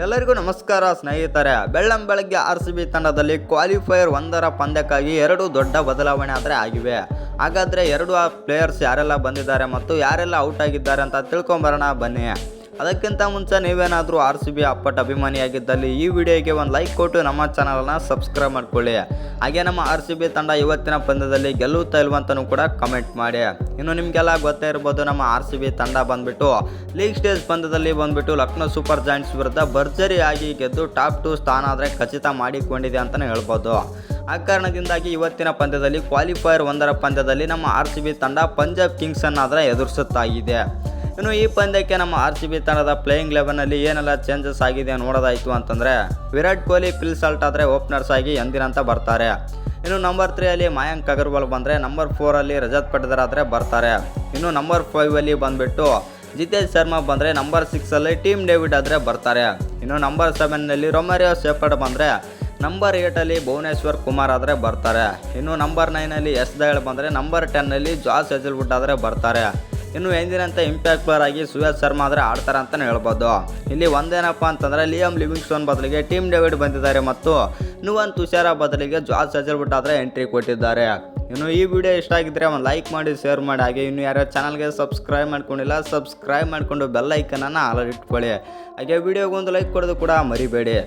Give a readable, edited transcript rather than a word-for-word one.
ಎಲ್ಲರಿಗೂ ನಮಸ್ಕಾರ ಸ್ನೇಹಿತರೆ. ಬೆಳ್ಳಂಬೆಳಗ್ಗೆ RCB ತಂಡದಲ್ಲಿ ಕ್ವಾಲಿಫೈಯರ್ 1ರ ಪಂದ್ಯಕ್ಕಾಗಿ 2 ದೊಡ್ಡ ಬದಲಾವಣೆ ಆಗಿವೆ. ಹಾಗಾದರೆ 2 ಪ್ಲೇಯರ್ಸ್ ಯಾರೆಲ್ಲ ಬಂದಿದ್ದಾರೆ ಮತ್ತು ಯಾರೆಲ್ಲ ಔಟ್ ಆಗಿದ್ದಾರೆ ಅಂತ ತಿಳ್ಕೊಂಬರೋಣ ಬನ್ನಿ. ಅದಕ್ಕಿಂತ ಮುಂಚೆ ನೀವೇನಾದರೂ RCB ಅಪ್ಪಟ ಅಭಿಮಾನಿಯಾಗಿದ್ದಲ್ಲಿ ಈ ವಿಡಿಯೋಗೆ ಒಂದು ಲೈಕ್ ಕೊಟ್ಟು ನಮ್ಮ ಚಾನಲನ್ನು ಸಬ್ಸ್ಕ್ರೈಬ್ ಮಾಡ್ಕೊಳ್ಳಿ. ಹಾಗೆ ನಮ್ಮ RCB ತಂಡ ಇವತ್ತಿನ ಪಂದ್ಯದಲ್ಲಿ ಗೆಲ್ಲುತ್ತಾ ಇಲ್ವಂತನೂ ಕೂಡ ಕಮೆಂಟ್ ಮಾಡಿ. ಇನ್ನು ನಿಮಗೆಲ್ಲ ಗೊತ್ತೇ ಇರ್ಬೋದು, ನಮ್ಮ RCB ತಂಡ ಬಂದುಬಿಟ್ಟು ಲೀಗ್ ಸ್ಟೇಜ್ ಪಂದ್ಯದಲ್ಲಿ ಬಂದುಬಿಟ್ಟು ಲಕ್ನೋ ಸೂಪರ್ ಜಾಯಿಂಟ್ಸ್ ವಿರುದ್ಧ ಭರ್ಜರಿಯಾಗಿ ಗೆದ್ದು ಟಾಪ್ 2 ಸ್ಥಾನ ಆದರೆ ಖಚಿತ ಮಾಡಿಕೊಂಡಿದೆ ಅಂತಲೇ ಹೇಳ್ಬೋದು. ಆ ಕಾರಣದಿಂದಾಗಿ ಇವತ್ತಿನ ಪಂದ್ಯದಲ್ಲಿ ಕ್ವಾಲಿಫೈಯರ್ 1ರ ಪಂದ್ಯದಲ್ಲಿ ನಮ್ಮ RCB ತಂಡ ಪಂಜಾಬ್ ಕಿಂಗ್ಸನ್ನು ಆದರೆ ಎದುರಿಸುತ್ತಾಗಿದೆ. ಇನ್ನು ಈ ಪಂದ್ಯಕ್ಕೆ ನಮ್ಮ RCB ತಂಡದ ಪ್ಲೇಯಿಂಗ್ 11ನಲ್ಲಿ ಏನೆಲ್ಲ ಚೇಂಜಸ್ ಆಗಿದೆ ನೋಡೋದಾಯಿತು ಅಂತಂದರೆ, ವಿರಾಟ್ ಕೊಹ್ಲಿ, ಫಿಲ್ ಸಾಲ್ಟ್ ಆದರೆ ಓಪನರ್ಸ್ ಆಗಿ ಎಂದಿನಂತ ಬರ್ತಾರೆ. ಇನ್ನು ನಂಬರ್ 3 ಮಯಾಂಕ್ ಅಗರ್ವಾಲ್ ಬಂದರೆ, ನಂಬರ್ 4 ರಜತ್ ಪಟಿದಾರ್ ಆದರೆ ಬರ್ತಾರೆ. ಇನ್ನು ನಂಬರ್ 5 ಬಂದುಬಿಟ್ಟು ಜಿತೇಶ್ ಶರ್ಮಾ ಬಂದರೆ, ನಂಬರ್ 6 ಟೀಮ್ ಡೇವಿಡ್ ಆದರೆ ಬರ್ತಾರೆ. ಇನ್ನು ನಂಬರ್ 7 ರೊಮಾರಿಯೋ ಶೆಫರ್ಡ್ ಬಂದರೆ, ನಂಬರ್ 8 ಭುವನೇಶ್ವರ್ ಕುಮಾರ್ ಆದರೆ ಬರ್ತಾರೆ. ಇನ್ನು ನಂಬರ್ 9 ಎಸ್ ದಯಾಳ್ ಬಂದರೆ, ನಂಬರ್ 10 ಜಾಸ್ ಹೆಜಲ್ವುಡ್ ಆದರೆ ಬರ್ತಾರೆ. ಇನ್ನು ಎಂದಿನಂತೆ ಇಂಪ್ಯಾಕ್ಟ್ ಪ್ಲೇಯರ್ ಆಗಿ ಸುಯೇಶ್ ಶರ್ಮಾ ಆದರೆ ಆಡ್ತಾರೆ ಅಂತಲೇ ಹೇಳ್ಬೋದು. ಇಲ್ಲಿ ಒಂದೇನಪ್ಪ ಅಂತಂದರೆ, ಲಿಯಾಮ್ ಲಿವಿಂಗ್ಸ್ಟೋನ್ ಬದಲಿಗೆ ಟೀಮ್ ಡೇವಿಡ್ ಬಂದಿದ್ದಾರೆ ಮತ್ತು ನುವನ್ ತುಷಾರ ಬದಲಿಗೆ ಜಾಸ್ ಹೆಜಲ್ವುಡ್ ಆದರೆ ಎಂಟ್ರಿ ಕೊಟ್ಟಿದ್ದಾರೆ. ಇನ್ನು ಈ ವಿಡಿಯೋ ಇಷ್ಟ ಆಗಿದ್ದರೆ ಒಂದು ಲೈಕ್ ಮಾಡಿ, ಶೇರ್ ಮಾಡಿ. ಹಾಗೆ ಇನ್ನು ಯಾರ್ಯಾರು ಚಾನಲ್ಗೆ ಸಬ್ಸ್ಕ್ರೈಬ್ ಮಾಡ್ಕೊಂಡಿಲ್ಲ, ಸಬ್ಸ್ಕ್ರೈಬ್ ಮಾಡಿಕೊಂಡು ಬೆಲ್ ಐಕನನ್ನು ಆಲ್ ಇಟ್ಕೊಳ್ಳಿ. ಹಾಗೆ ವಿಡಿಯೋಗೊಂದು ಲೈಕ್ ಕೊಡೋದು ಕೂಡ ಮರಿಬೇಡಿ.